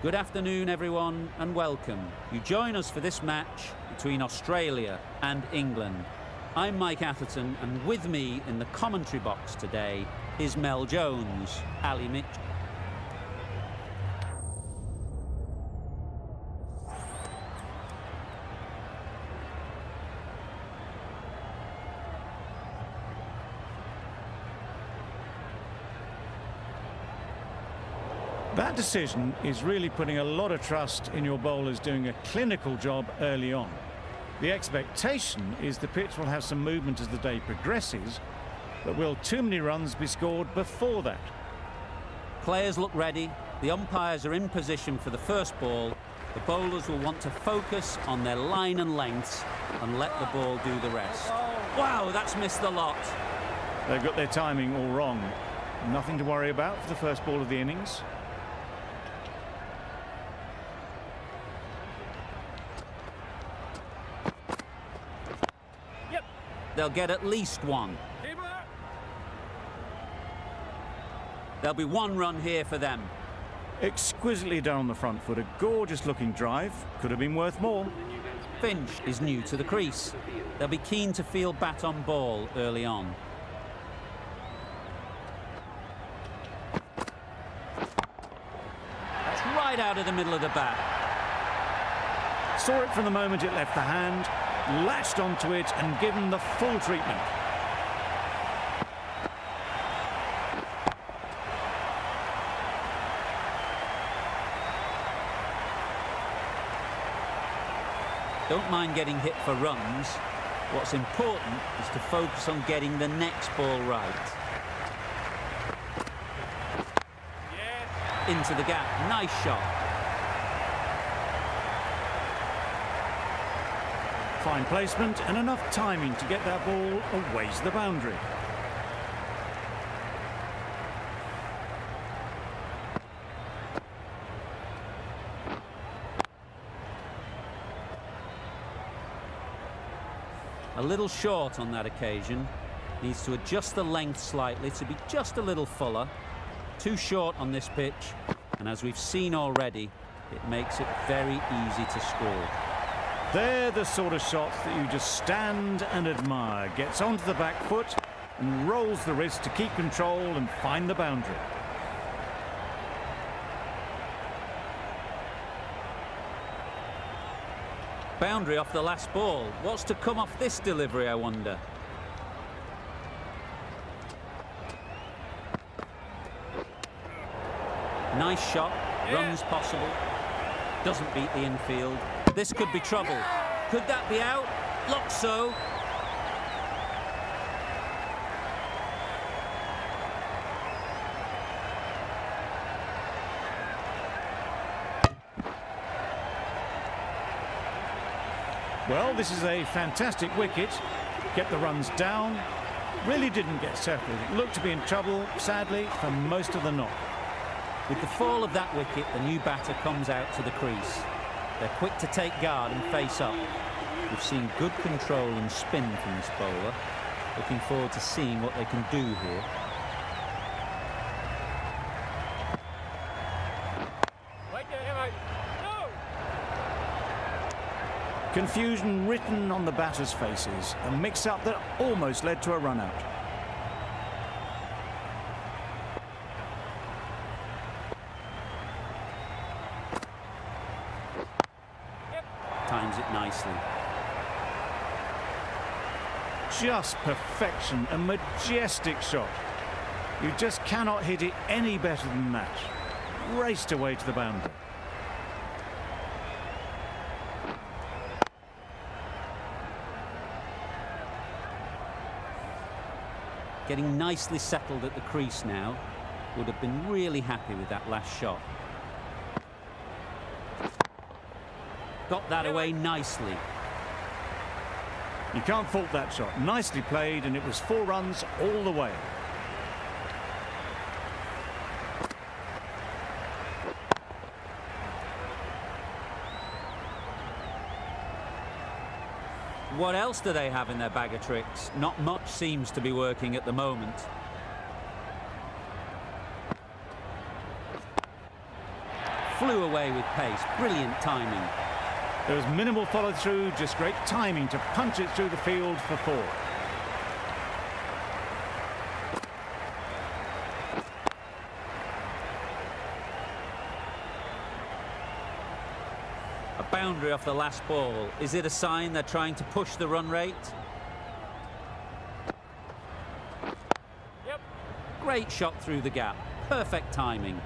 Good afternoon, everyone, and welcome. You join us for this match between Australia and England. I'm Mike Atherton, and with me in the commentary box today is Mel Jones, Ali Mitchell. That decision is really putting a lot of trust in your bowlers doing a clinical job early on. The expectation is the pitch will have some movement as the day progresses, but will too many runs be scored before that? Players look ready, the umpires are in position for the first ball, the bowlers will want to focus on their line and lengths and let the ball do the rest. Wow, that's missed the lot. They've got their timing all wrong. Nothing to worry about for the first ball of the innings. They'll get at least one. There'll be one run here for them. Exquisitely done on the front foot, a gorgeous looking drive. Could have been worth more. Finch is new to the crease. They'll be keen to field bat on ball early on. That's right out of the middle of the bat. Saw it from the moment it left the hand, latched onto it and given the full treatment. Don't mind getting hit for runs. What's important is to focus on getting the next ball right. Into the gap, nice shot. Fine placement and enough timing to get that ball away to the boundary. A little short on that occasion. Needs to adjust the length slightly to be just a little fuller. Too short on this pitch, and as we've seen already, it makes it very easy to score. They're the sort of shots that you just stand and admire. Gets onto the back foot and rolls the wrist to keep control and find the boundary. Boundary off the last ball. What's to come off this delivery, I wonder? Nice shot, runs possible. Doesn't beat the infield. This could be trouble. Could that be out? Looks so. Well, this is a fantastic wicket. Get the runs down. Really didn't get settled. It looked to be in trouble, sadly, for most of the knock. With the fall of that wicket, the new batter comes out to the crease. They're quick to take guard and face up. We've seen good control and spin from this bowler. Looking forward to seeing what they can do here. Confusion written on the batters' faces. A mix-up that almost led to a run-out. Times it nicely. Just perfection, a majestic shot. You just cannot hit it any better than that. Raced away to the boundary. Getting nicely settled at the crease now. Would have been really happy with that last shot. Got that away nicely. You can't fault that shot. Nicely played, and it was 4 runs all the way. What else do they have in their bag of tricks? Not much seems to be working at the moment. Flew away with pace. Brilliant timing. There was minimal follow-through, just great timing to punch it through the field for 4. A boundary off the last ball. Is it a sign they're trying to push the run rate? Yep. Great shot through the gap. Perfect timing.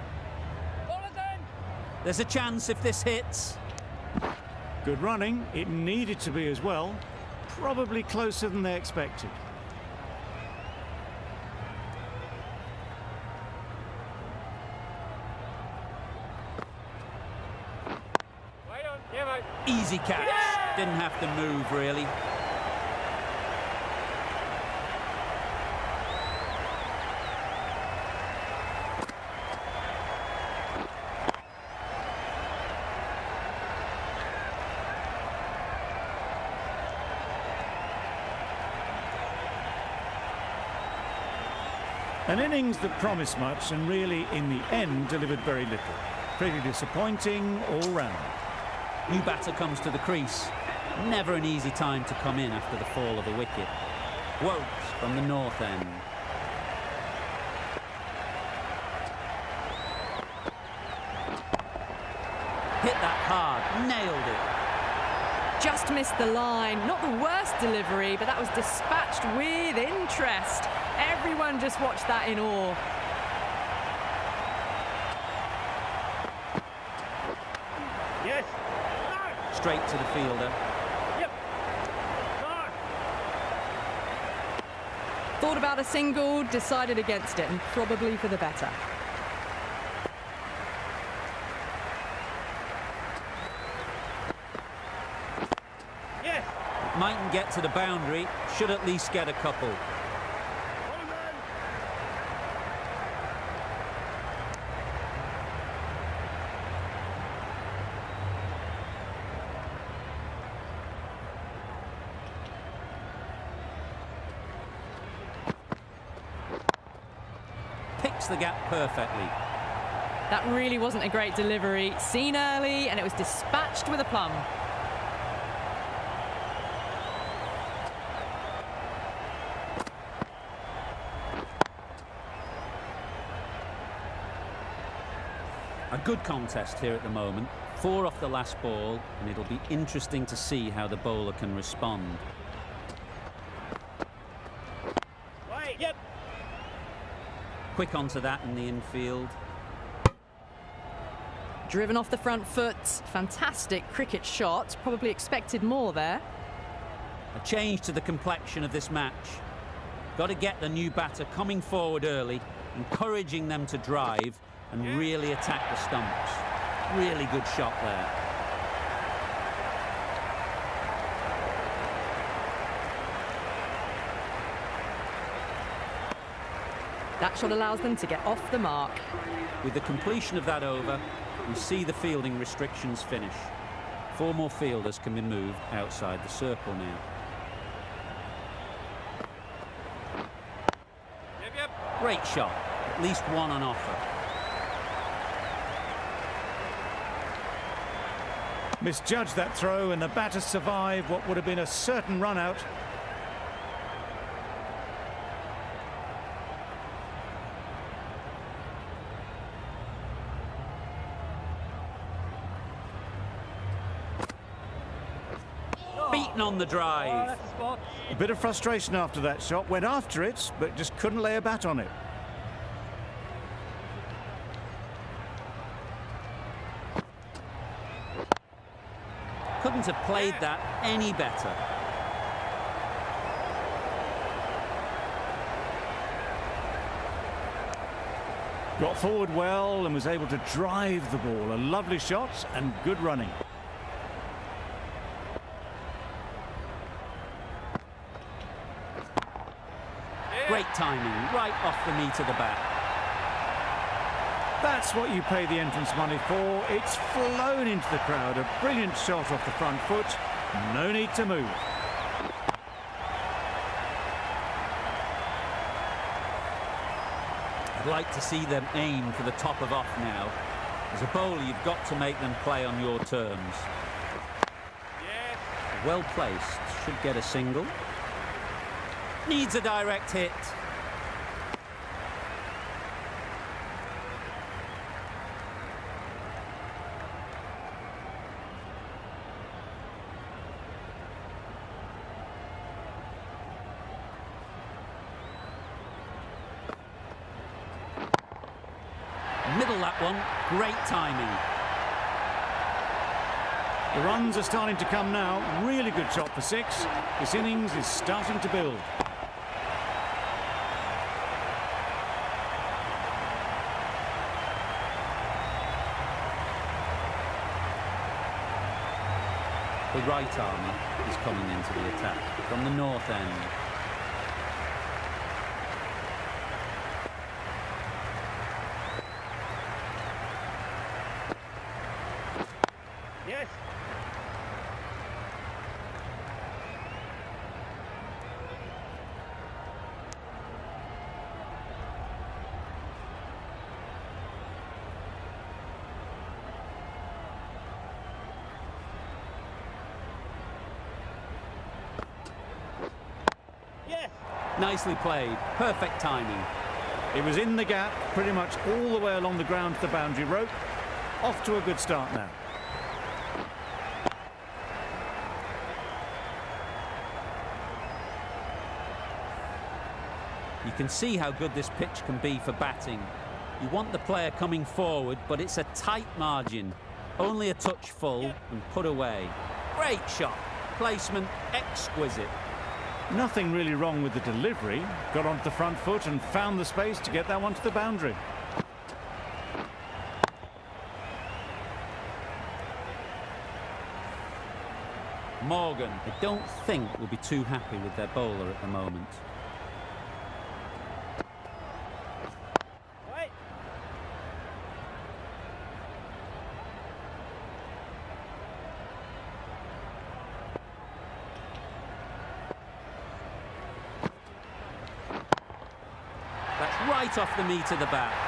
There's a chance if this hits. Good running. It needed to be as well. Probably closer than they expected. Wait on. Yeah, mate. Easy catch. Yeah! Didn't have to move, really. An innings that promised much and really, in the end, delivered very little. Pretty disappointing all round. New batter comes to the crease. Never an easy time to come in after the fall of a wicket. Wokes from the north end. Hit that hard, nailed it. Just missed the line. Not the worst delivery, but that was dispatched with interest. Everyone just watched that in awe. Yes. No. Straight to the fielder. Yep. No. Thought about a single, decided against it, and probably for the better. Yes. Mightn't get to the boundary, should at least get a couple. Hold on. Picks the gap perfectly. That really wasn't a great delivery. Seen early, and it was dispatched with a plum. A good contest here at the moment. 4 off the last ball, and it'll be interesting to see how the bowler can respond. Wait. Yep. Quick onto that in the infield. Driven off the front foot. Fantastic cricket shot. Probably expected more there. A change to the complexion of this match. Got to get the new batter coming forward early, encouraging them to drive and really attack the stumps. Really good shot there. That shot allows them to get off the mark. With the completion of that over, we see the fielding restrictions finish. 4 more fielders can be moved outside the circle now. Yep. Yep. Great shot, at least one on offer. Misjudged that throw, and the batter survived what would have been a certain run out. Beaten on the Oh, drive. that's the spot. A bit of frustration after that shot. Went after it, but just couldn't lay a bat on it. Couldn't have played that any better. Got forward well and was able to drive the ball. A lovely shot and good running. Great timing, right off the meat of the bat. That's what you pay the entrance money for. It's flown into the crowd. A brilliant shot off the front foot. No need to move. I'd like to see them aim for the top of off now. As a bowler, you've got to make them play on your terms. Yes. Well placed, should get a single. Needs a direct hit. Middle that one, great timing. The runs are starting to come now. Really good shot for 6. This innings is starting to build. The right arm is coming into the attack from the north end. Yes. Yes. Nicely played, perfect timing. It was in the gap, pretty much all the way along the ground to the boundary rope. Off to a good start now. You can see how good this pitch can be for batting. You want the player coming forward, but it's a tight margin. Only a touch full and put away. Great shot. Placement exquisite. Nothing really wrong with the delivery. Got onto the front foot and found the space to get that one to the boundary. Morgan, I don't think will be too happy with their bowler at the moment. Wait. That's right off the meat of the bat.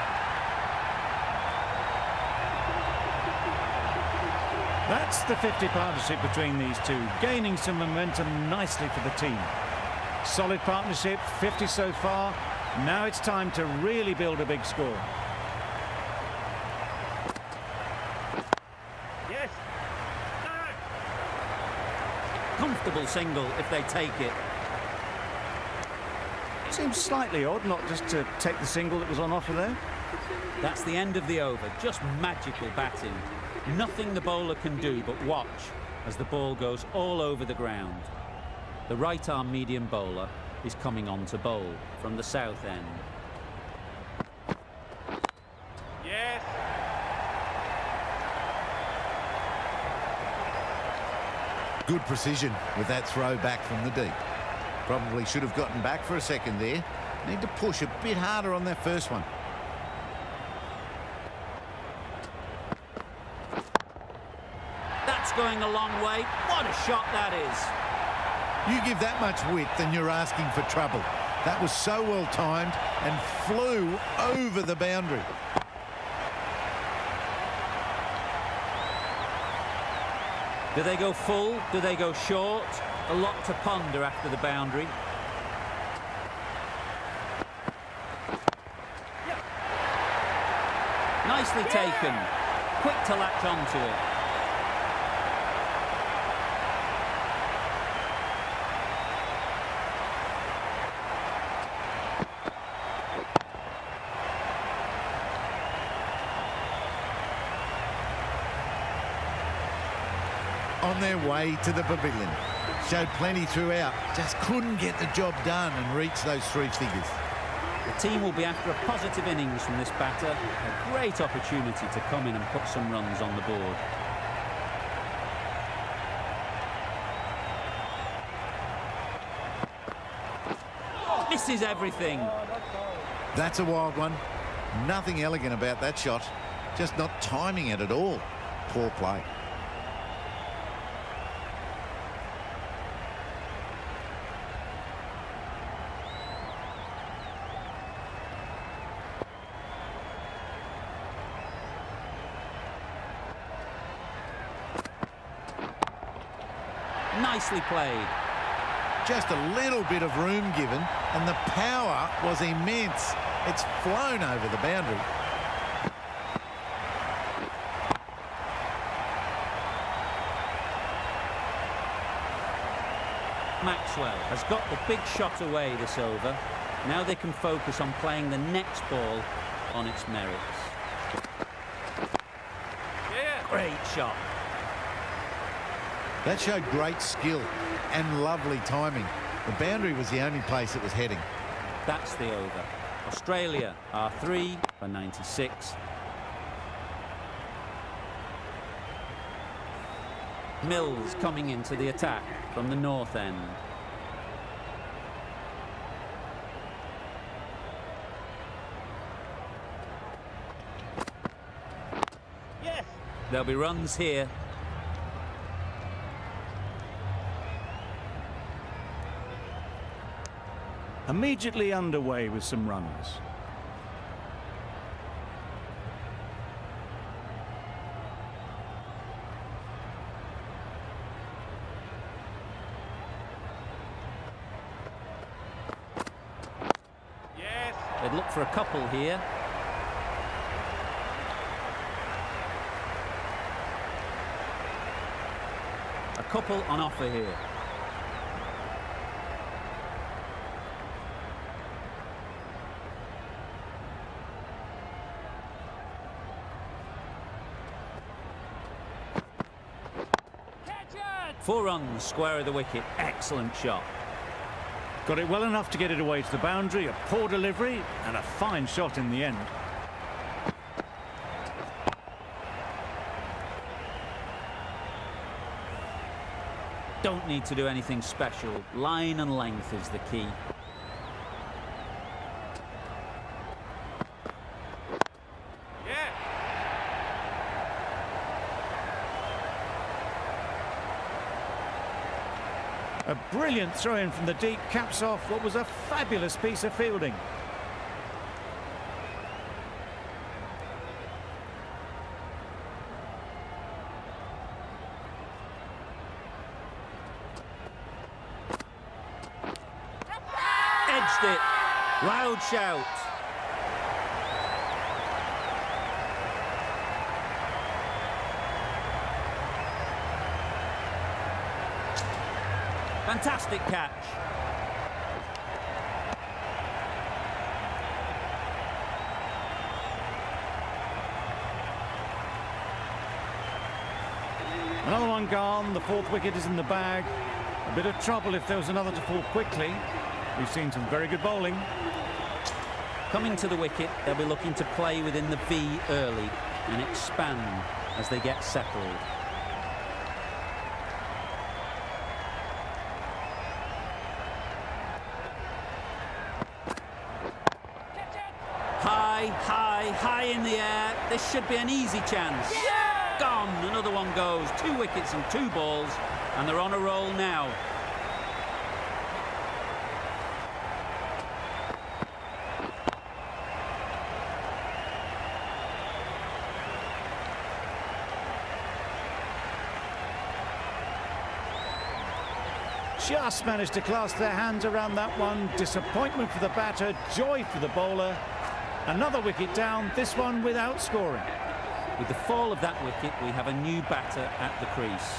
That's the 50 partnership between these two, gaining some momentum nicely for the team. Solid partnership, 50 so far. Now it's time to really build a big score. Yes. No. Comfortable single if they take it. Seems slightly odd not just to take the single that was on offer there. That's the end of the over. Just magical batting. Nothing the bowler can do but watch as the ball goes all over the ground. The right-arm medium bowler is coming on to bowl from the south end. Yes. Good precision with that throw back from the deep. Probably should have gotten back for a second there. Need to push a bit harder on that first one. That's going a long way. What a shot that is. You give that much width and you're asking for trouble. That was so well timed and flew over the boundary. Do they go full? Do they go short? A lot to ponder after the boundary. Nicely taken. Quick to latch onto it. On their way to the pavilion. Showed plenty throughout. Just couldn't get the job done and reach those 3 figures. The team will be after a positive innings from this batter. A great opportunity to come in and put some runs on the board. Misses everything. That's a wild one. Nothing elegant about that shot. Just not timing it at all. Poor play. Nicely played. Just a little bit of room given, and the power was immense. It's flown over the boundary. Maxwell has got the big shot away this over. Now they can focus on playing the next ball on its merits. Yeah. Great shot. That showed great skill and lovely timing. The boundary was the only place it was heading. That's the over. Australia are 3 for 96. Mills coming into the attack from the north end. Yes. There'll be runs here. Immediately underway with some runs. Yes. They'd look for a couple here. A couple on offer here. Catch it. 4 runs, square of the wicket. Excellent shot. Got it well enough to get it away to the boundary, a poor delivery and a fine shot in the end. Don't need to do anything special. Line and length is the key. Yeah. A brilliant throw-in from the deep caps off what was a fabulous piece of fielding. Edged it. Loud shout. Fantastic catch. Another one gone, the 4th wicket is in the bag. A bit of trouble if there was another to fall quickly. We've seen some very good bowling. Coming to the wicket, they'll be looking to play within the V early and expand as they get settled. High in the air. This should be an easy chance. Yeah! Gone. Another one goes. 2 wickets and 2 balls, and they're on a roll now. Just managed to clasp their hands around that one. Disappointment for the batter, joy for the bowler. Another wicket down, this one without scoring. With the fall of that wicket, we have a new batter at the crease.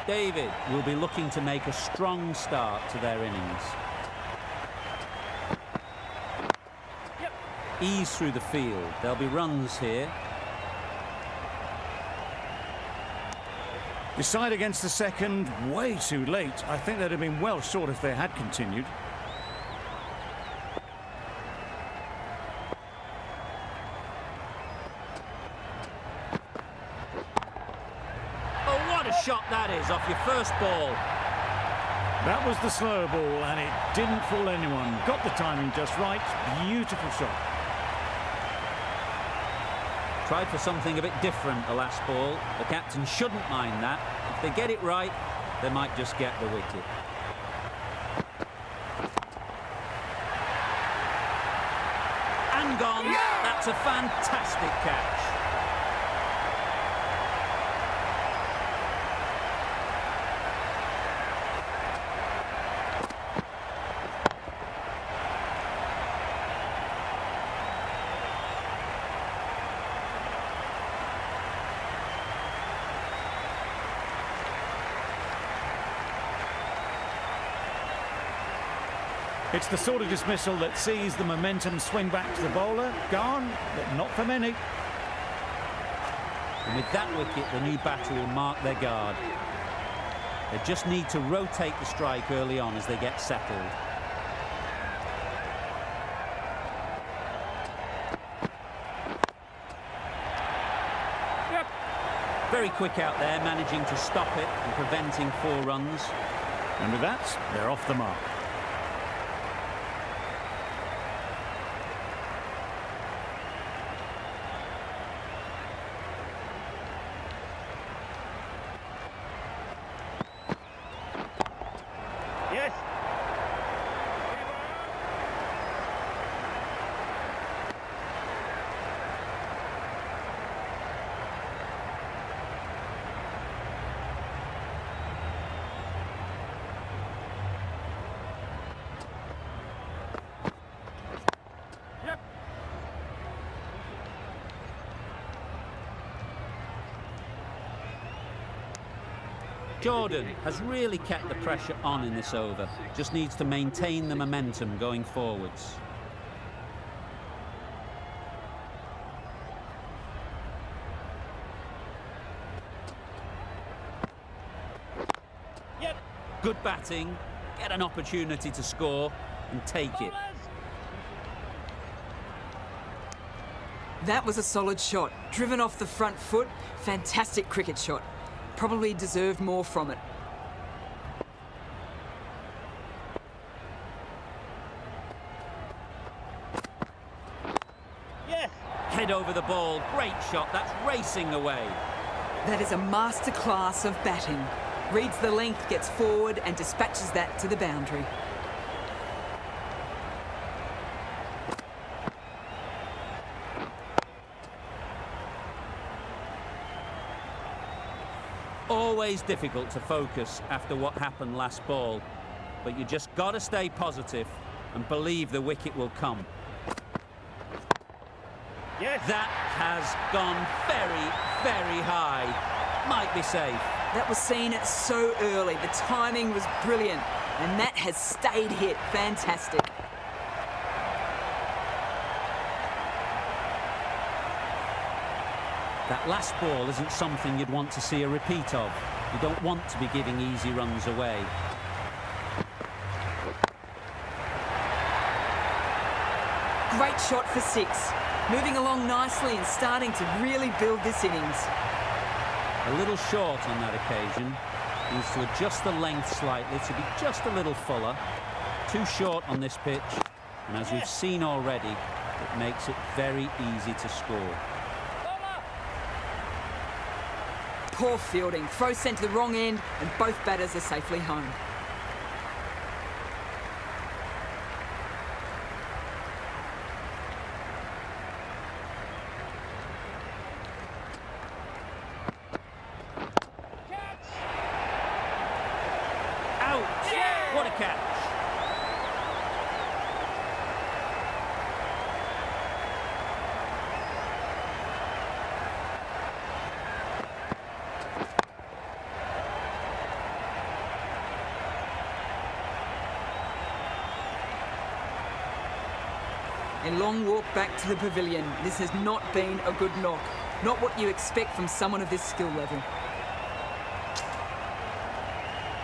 David will be looking to make a strong start to their innings. Yep. Ease through the field. There'll be runs here. Decide against the second, way too late. I think they'd have been well short if they had continued. Oh, what a shot that is off your first ball. That was the slower ball and it didn't fool anyone. Got the timing just right. Beautiful shot. Tried for something a bit different the last ball. The captain shouldn't mind that. If they get it right, they might just get the wicket. And gone. Yeah! That's a fantastic catch. It's the sort of dismissal that sees the momentum swing back to the bowler. Gone, but not for many. And with that wicket, the new batter will mark their guard. They just need to rotate the strike early on as they get settled. Yep. Very quick out there, managing to stop it and preventing 4 runs. And with that, they're off the mark. Yes. Yep. Jordan has really kept the pressure on in this over. Just needs to maintain the momentum going forwards. Yep. Good batting, get an opportunity to score and take it. Bowlers. That was a solid shot. Driven off the front foot. Fantastic cricket shot. Probably deserved more from it. Yes. Head over the ball, great shot, that's racing away. That is a masterclass of batting. Reads the length, gets forward and dispatches that to the boundary. Always difficult to focus after what happened last ball, but you just got to stay positive and believe the wicket will come. Yes. That has gone very, very high. Might be safe. That was seen so early. The timing was brilliant. And that has stayed hit. Fantastic. That last ball isn't something you'd want to see a repeat of. You don't want to be giving easy runs away. Great shot for 6. Moving along nicely and starting to really build this innings. A little short on that occasion. Needs to adjust the length slightly to be just a little fuller. Too short on this pitch. And as we've seen already, it makes it very easy to score. Poor fielding. Throw sent to the wrong end and both batters are safely home. Out! What a catch! A long walk back to the pavilion. This has not been a good knock. Not what you expect from someone of this skill level.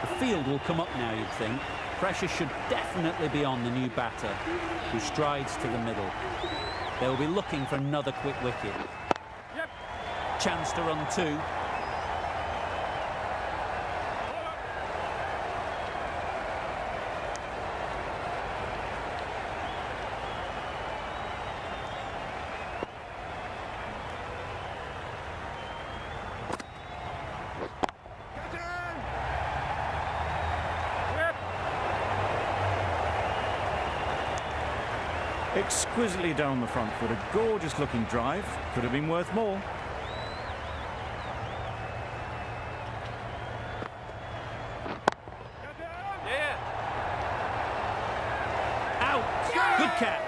The field will come up now, you'd think. Pressure should definitely be on the new batter, who strides to the middle. They'll be looking for another quick wicket. Yep. Chance to run 2. Exquisitely down the front foot, a gorgeous looking drive. Could have been worth more. Yeah. Out! Good catch!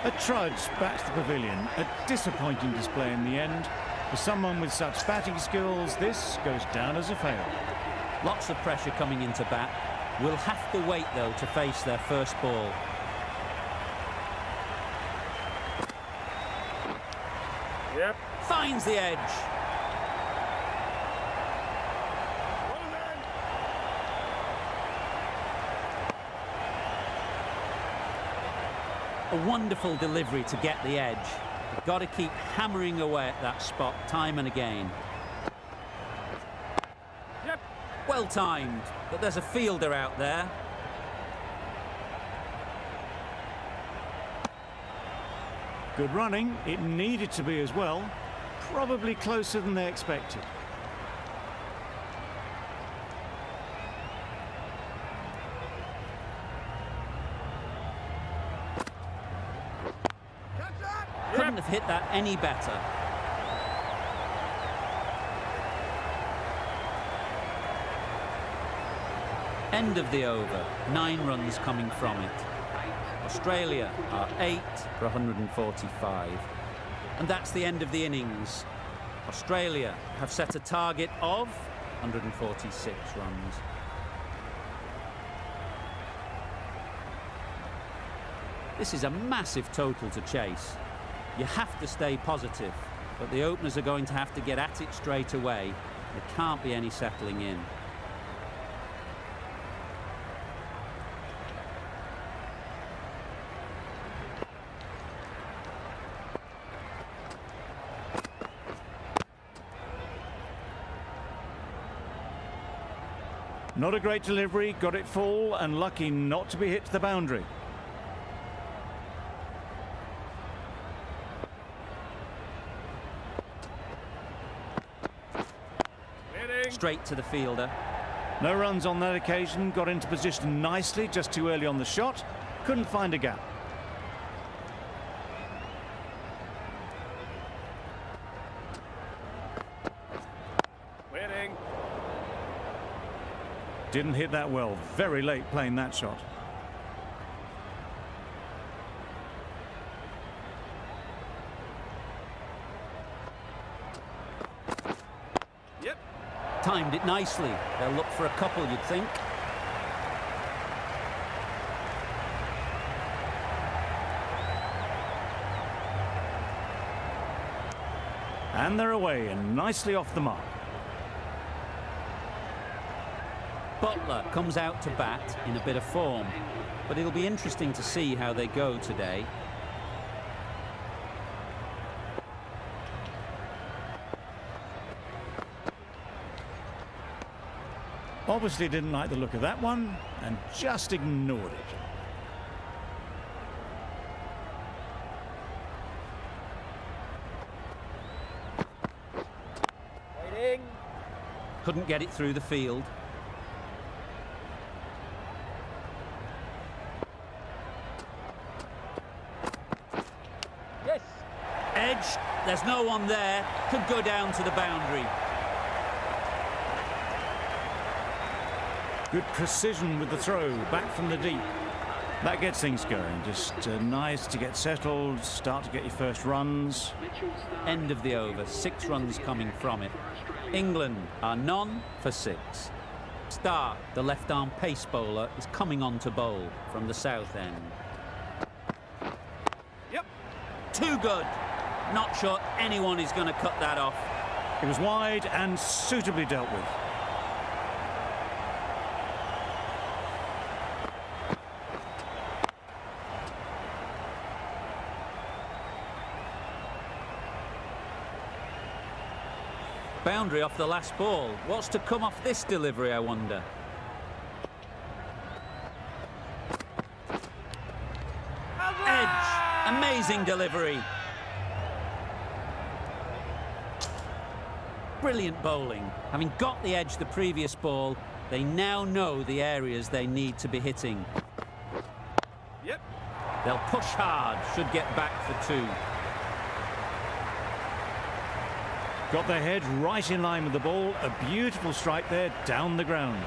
A trudge back to the pavilion. A disappointing display in the end. For someone with such batting skills, this goes down as a fail. Lots of pressure coming into bat. Will have to wait, though, to face their first ball. Yep. Finds the edge. Well done. A wonderful delivery to get the edge. You've got to keep hammering away at that spot time and again. Yep. Well timed, but there's a fielder out there. Good running. It needed to be as well. Probably closer than they expected. Catch that. Couldn't have hit that any better. End of the over. 9 runs coming from it. Australia are 8 for 145. And that's the end of the innings. Australia have set a target of 146 runs. This is a massive total to chase. You have to stay positive, but the openers are going to have to get at it straight away. There can't be any settling in. Not a great delivery, got it full and lucky not to be hit to the boundary. Hitting. Straight to the fielder. No runs on that occasion, got into position nicely, just too early on the shot, couldn't find a gap. Hitting. Didn't hit that well, very late playing that shot. Yep. Timed it nicely. They'll look for a couple, you'd think. And they're away and nicely off the mark. Butler comes out to bat in a bit of form, but it'll be interesting to see how they go today. Obviously didn't like the look of that one and just ignored it. Waiting. Couldn't get it through the field. Yes. Edge, there's no one there. Could go down to the boundary. Good precision with the throw, back from the deep. That gets things going. Just nice to get settled, start to get your first runs. End of the over, 6 runs coming from it. England are none for 6. Stark, the left-arm pace bowler, is coming on to bowl from the south end. Yep. Too good. Not sure anyone is going to cut that off. It was wide and suitably dealt with. Boundary off the last ball. What's to come off this delivery, I wonder? Edge. Amazing delivery. Brilliant bowling. Having got the edge the previous ball, they now know the areas they need to be hitting. Yep. They'll push hard, should get back for 2. Got their head right in line with the ball. A beautiful strike there, down the ground.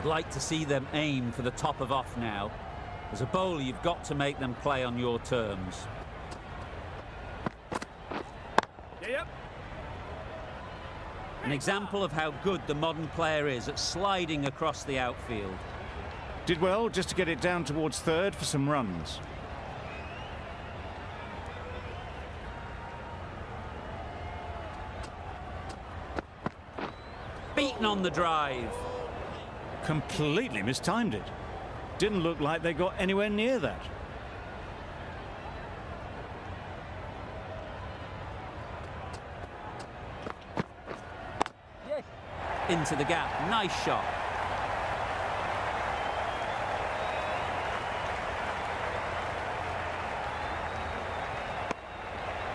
like to see them aim for the top of off now. As a bowler, you've got to make them play on your terms. Yep. An example of how good the modern player is at sliding across the outfield. Did well just to get it down towards third for some runs. Beaten on the drive. Completely mistimed it. Didn't look like they got anywhere near that. Yes. Into the gap. Nice shot.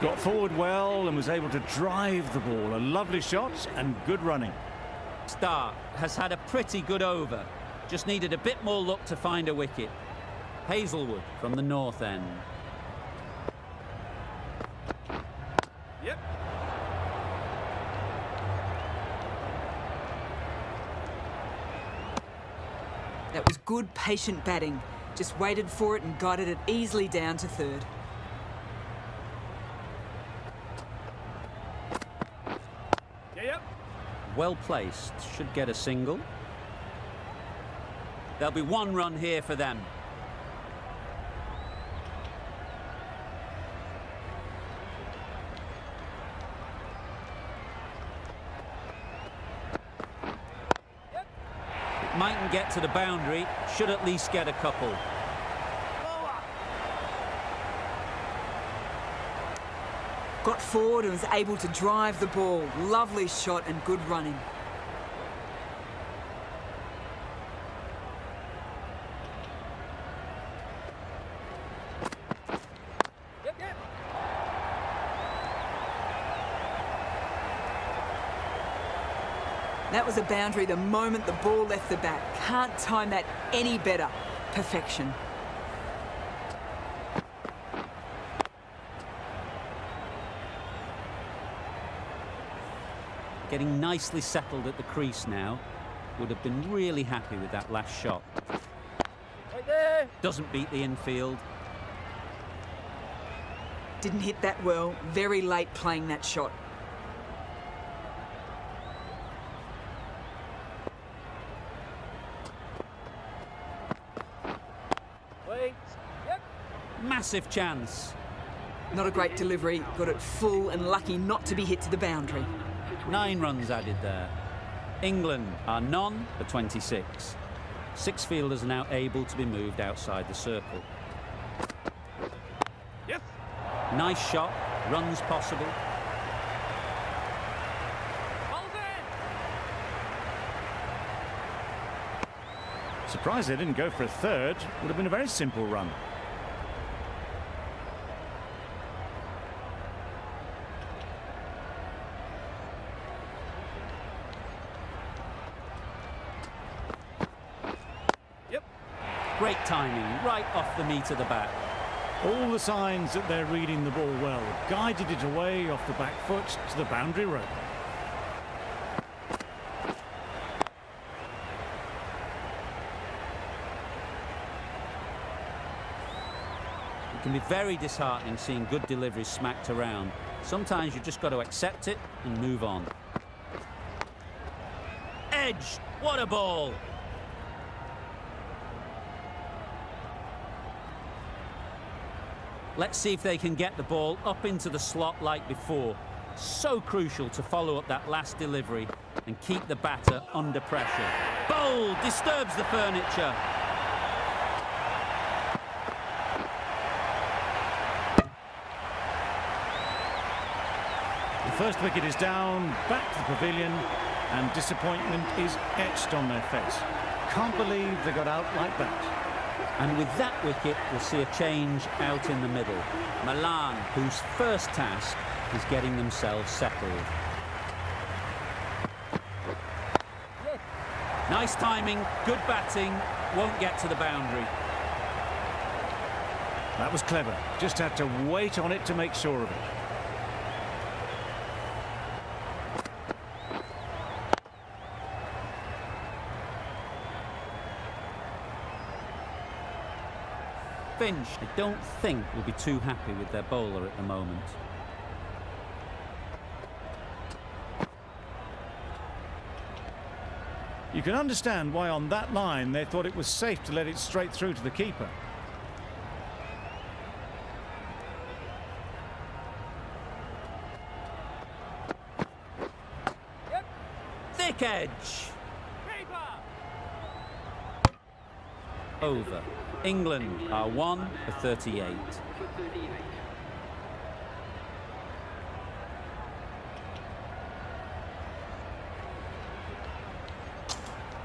Got forward well and was able to drive the ball. A lovely shot and good running. Stark has had a pretty good over. Just needed a bit more luck to find a wicket. Hazelwood from the north end. Yep. That was good, patient batting. Just waited for it and guided it easily down to third. Yep. Well placed. Should get a single. There'll be one run here for them. It mightn't get to the boundary. Should at least get a couple. Got forward and was able to drive the ball. Lovely shot and good running. Yep. That was a boundary the moment the ball left the bat. Can't time that any better. Perfection. Getting nicely settled at the crease now. Would have been really happy with that last shot. Right there. Doesn't beat the infield. Didn't hit that well. Very late playing that shot. Wait. Yep. Massive chance. Not a great delivery. Got it full and lucky not to be hit to the boundary. 9 runs added there. England are none for 26. 6 fielders are now able to be moved outside the circle. Yes. Nice shot, runs possible. Hold it. Surprised they didn't go for a third. Would have been a very simple run. Great timing, right off the meat of the bat. All the signs that they're reading the ball well. Guided it away off the back foot to the boundary rope. It can be very disheartening seeing good deliveries smacked around. Sometimes you've just got to accept it and move on. Edge, what a ball! Let's see if they can get the ball up into the slot like before. So crucial to follow up that last delivery and keep the batter under pressure. Bold, disturbs the furniture. The first wicket is down, back to the pavilion, and disappointment is etched on their face. Can't believe they got out like that. And with that wicket, we'll see a change out in the middle. Milan, whose first task is getting themselves settled. Nice timing, good batting, won't get to the boundary. That was clever. Just had to wait on it to make sure of it. Finch, I don't think, will be too happy with their bowler at the moment. You can understand why on that line they thought it was safe to let it straight through to the keeper. Yep. Thick edge. Keeper. Over. England are 1 for 38.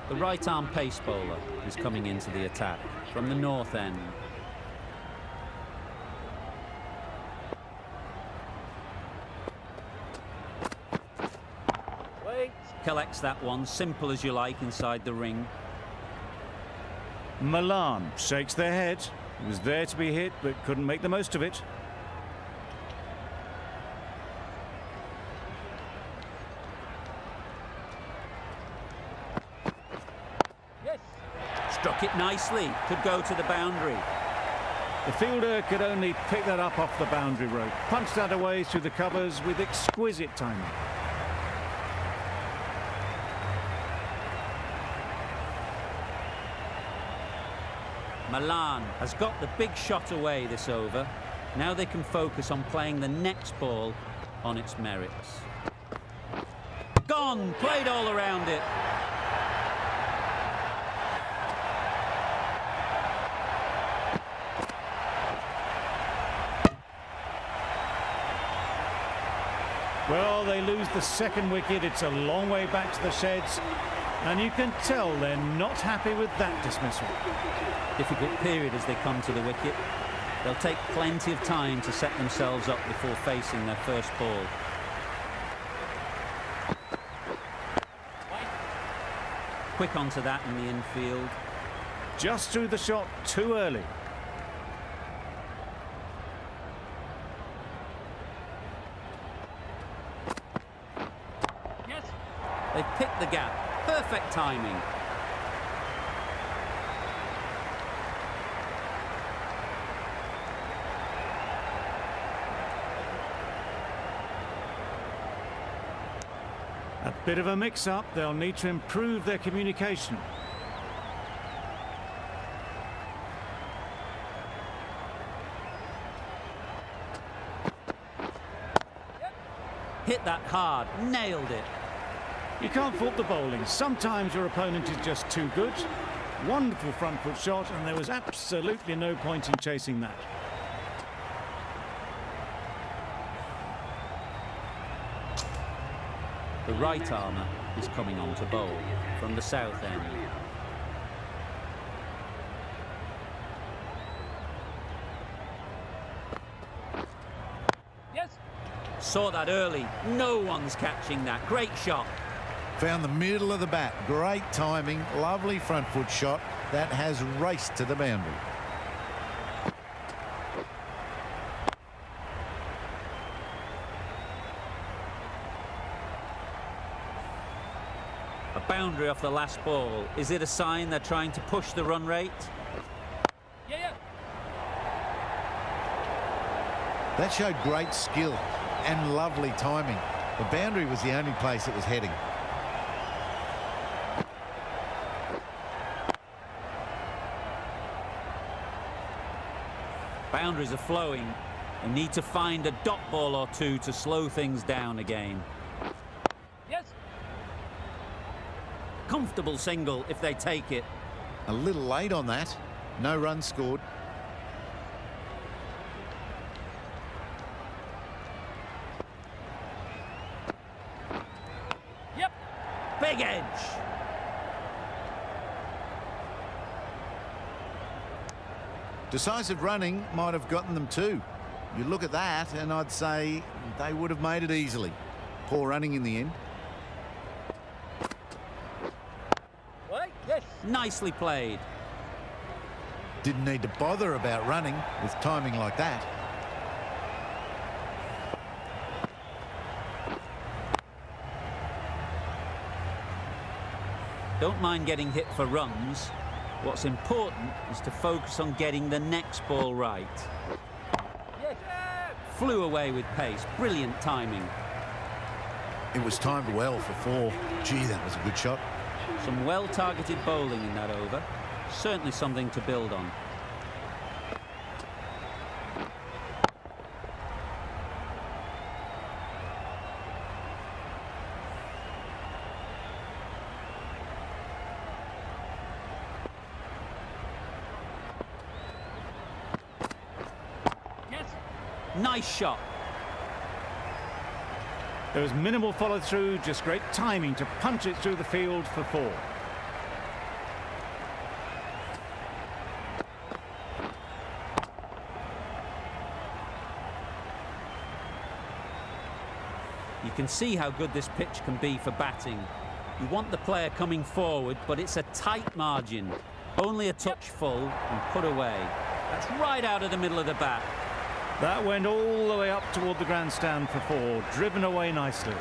The right-arm pace bowler is coming into the attack from the north end. Wait. Collects that one, simple as you like, inside the ring. Milan shakes their head. He was there to be hit, but couldn't make the most of it. Yes. Struck it nicely, could go to the boundary. The fielder could only pick that up off the boundary rope. Punched that away through the covers with exquisite timing. Milan has got the big shot away this over. Now they can focus on playing the next ball on its merits. Gone! Played all around it. Well, they lose the second wicket. It's a long way back to the sheds. And you can tell they're not happy with that dismissal. Difficult period as they come to the wicket. They'll take plenty of time to set themselves up before facing their first ball. Quick onto that in the infield. Just threw the shot too early. Yes. They've picked the gap. Perfect timing. A bit of a mix-up. They'll need to improve their communication. Hit that hard. Nailed it. You can't fault the bowling. Sometimes your opponent is just too good. Wonderful front foot shot, and there was absolutely no point in chasing that. The right armour is coming on to bowl from the south end. Yes. Saw that early. No one's catching that. Great shot. Found the middle of the bat. Great timing. Lovely front foot shot. That has raced to the boundary. A boundary off the last ball. Is it a sign they're trying to push the run rate? Yeah. That showed great skill and lovely timing. The boundary was the only place it was heading. Boundaries are flowing. They need to find a dot ball or two to slow things down again. Yes. Comfortable single if they take it. A little late on that. No runs scored. Yep. Big edge. Decisive running might have gotten them too. You look at that and I'd say they would have made it easily. Poor running in the end. Wait. Yes. Nicely played. Didn't need to bother about running with timing like that. Don't mind getting hit for runs. What's important is to focus on getting the next ball right. Yes. Flew away with pace. Brilliant timing. It was timed well for 4. Gee, that was a good shot. Some well-targeted bowling in that over. Certainly something to build on. Yes. Nice shot. There was minimal follow-through, just great timing to punch it through the field for 4. You can see how good this pitch can be for batting. You want the player coming forward, but it's a tight margin. Only a touch full and put away. That's right out of the middle of the bat. That went all the way up toward the grandstand for 4, driven away nicely.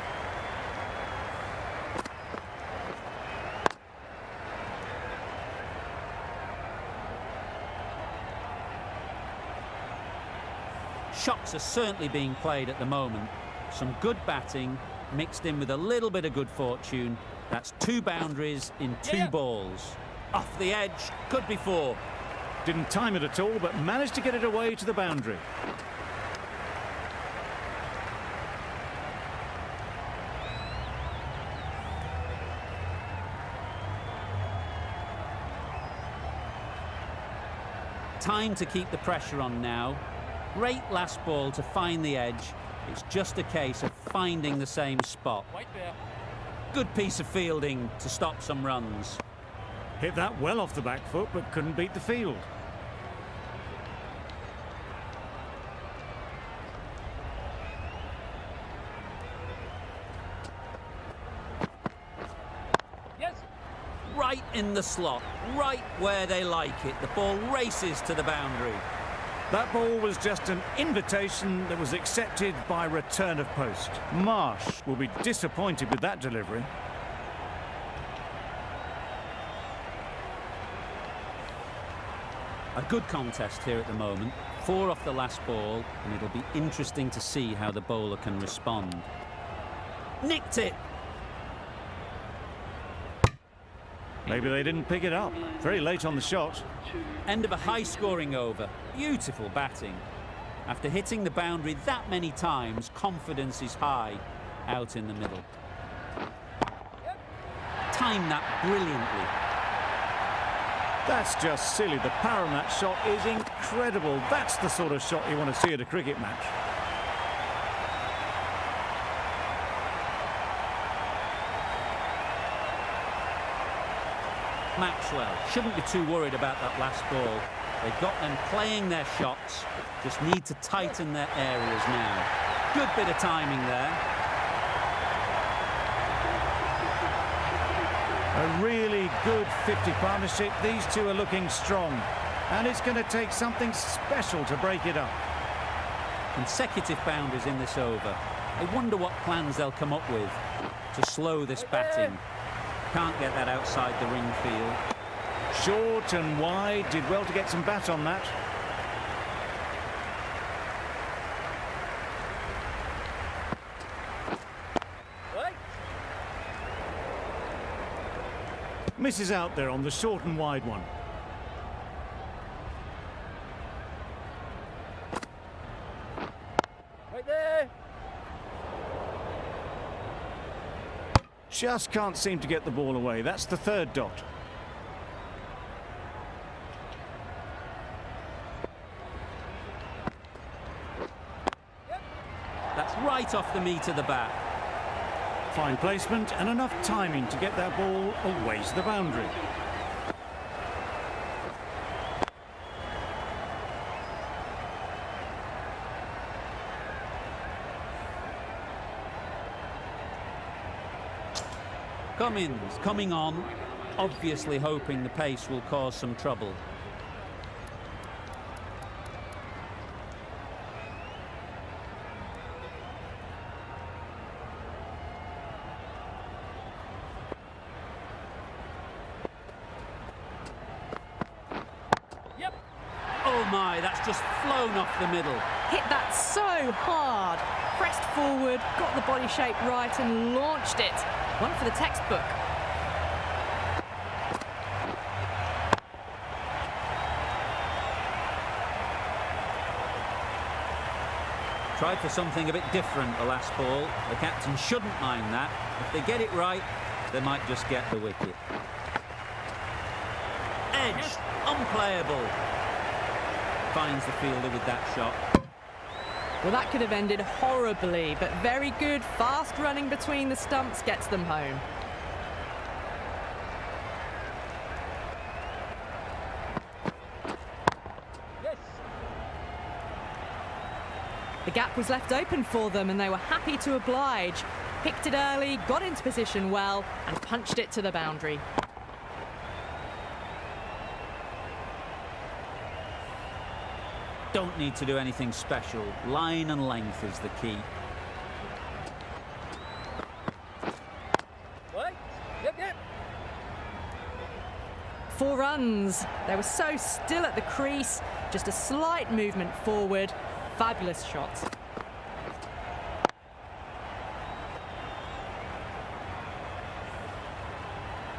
Shots are certainly being played at the moment. Some good batting mixed in with a little bit of good fortune. That's 2 boundaries in 2 balls. Off the edge, could be 4. Didn't time it at all, but managed to get it away to the boundary. Time to keep the pressure on now. Great last ball to find the edge. It's just a case of finding the same spot. Wait there. Good piece of fielding to stop some runs. Hit that well off the back foot, but couldn't beat the field. Yes. Right in the slot, right where they like it. The ball races to the boundary. That ball was just an invitation that was accepted by return of post. Marsh will be disappointed with that delivery. A good contest here at the moment. 4 off the last ball, and it'll be interesting to see how the bowler can respond. Nicked it! Maybe they didn't pick it up. Very late on the shot. End of a high-scoring over. Beautiful batting. After hitting the boundary that many times, confidence is high out in the middle. Timed that brilliantly. That's just silly. The power on that shot is incredible. That's the sort of shot you want to see at a cricket match. Maxwell shouldn't be too worried about that last ball. They've got them playing their shots, just need to tighten their areas now. Good bit of timing there. A really good 50 partnership. These two are looking strong. And it's going to take something special to break it up. Consecutive boundaries in this over. I wonder what plans they'll come up with to slow this batting. Can't get that outside the ring field. Short and wide. Did well to get some bat on that. Wait. Misses out there on the short and wide one. Wait there. Just can't seem to get the ball away. That's the 3rd dot. That's right off the meat of the bat. Fine placement and enough timing to get that ball away to the boundary. Cummins coming on, obviously hoping the pace will cause some trouble. my, that's just flown off the middle. Hit that so hard. Pressed forward, got the body shape right and launched it. One for the textbook. Tried for something a bit different the last ball. The captain shouldn't mind that. If they get it right, they might just get the wicket. Edge, unplayable. Finds the fielder with that shot. Well, that could have ended horribly, but very good, fast running between the stumps gets them home. Yes. The gap was left open for them and they were happy to oblige. Picked it early, got into position well and punched it to the boundary. Don't need to do anything special. Line and length is the key. Right. Yep, yep. 4 runs. They were so still at the crease, just a slight movement forward. Fabulous shots.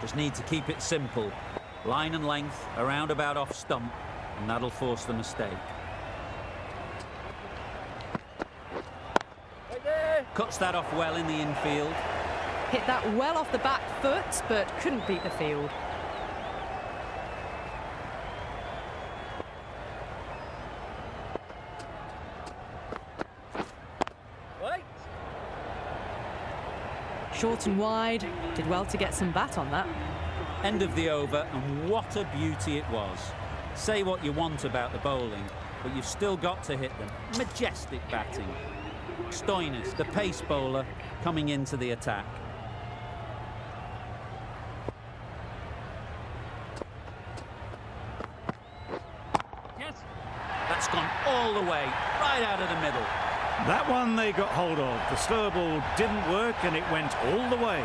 Just need to keep it simple. Line and length, around about off stump, and that'll force the mistake. Right there. Cuts that off well in the infield. Hit that well off the back foot, but couldn't beat the field. Right. Short and wide, did well to get some bat on that. End of the over, and what a beauty it was. Say what you want about the bowling, but you've still got to hit them. Majestic batting. Stoinis, the pace bowler, coming into the attack. Yes. That's gone all the way, right out of the middle. That one they got hold of. The slow ball didn't work and it went all the way.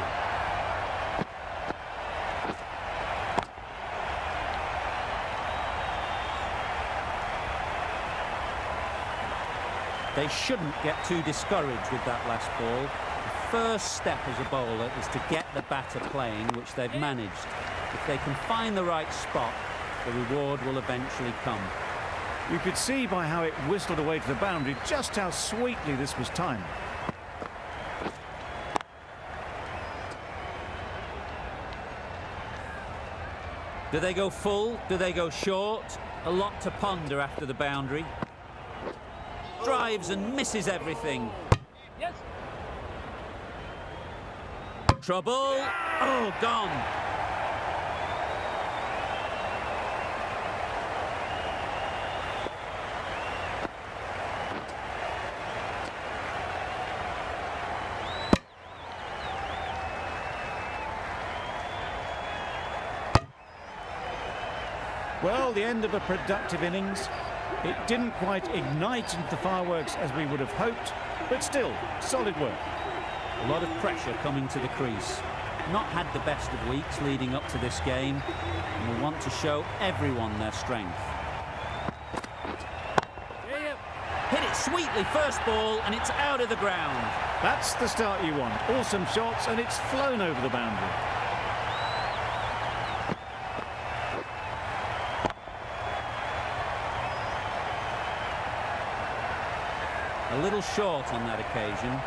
They shouldn't get too discouraged with that last ball. The first step as a bowler is to get the batter playing, which they've managed. If they can find the right spot, the reward will eventually come. You could see by how it whistled away to the boundary just how sweetly this was timed. Do they go full? Do they go short? A lot to ponder after the boundary. Drives and misses everything. Yes. Trouble. Oh, gone. Well, the end of a productive innings. It didn't quite ignite into the fireworks as we would have hoped, but still, solid work. A lot of pressure coming to the crease. Not had the best of weeks leading up to this game, and will want to show everyone their strength. Yeah, yeah. Hit it sweetly first ball, and it's out of the ground. That's the start you want. Awesome shots, and it's flown over the boundary. A little short on that occasion.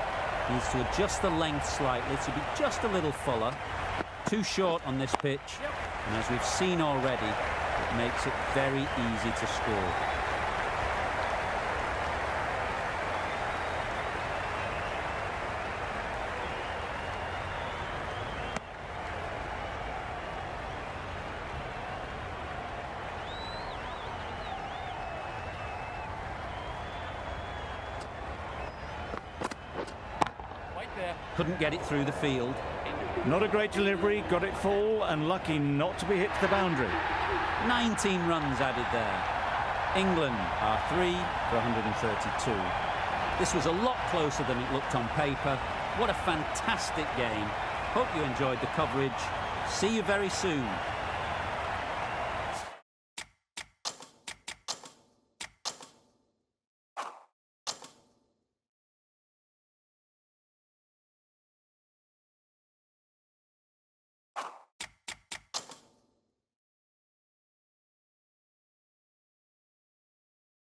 Needs to adjust the length slightly to be just a little fuller. Too short on this pitch, and as we've seen already, it makes it very easy to score. Right there. Couldn't get it through the field. Not a great delivery, got it full, and lucky not to be hit to the boundary. 19 runs added there. England are 3 for 132. This was a lot closer than it looked on paper. What a fantastic game. Hope you enjoyed the coverage. See you very soon.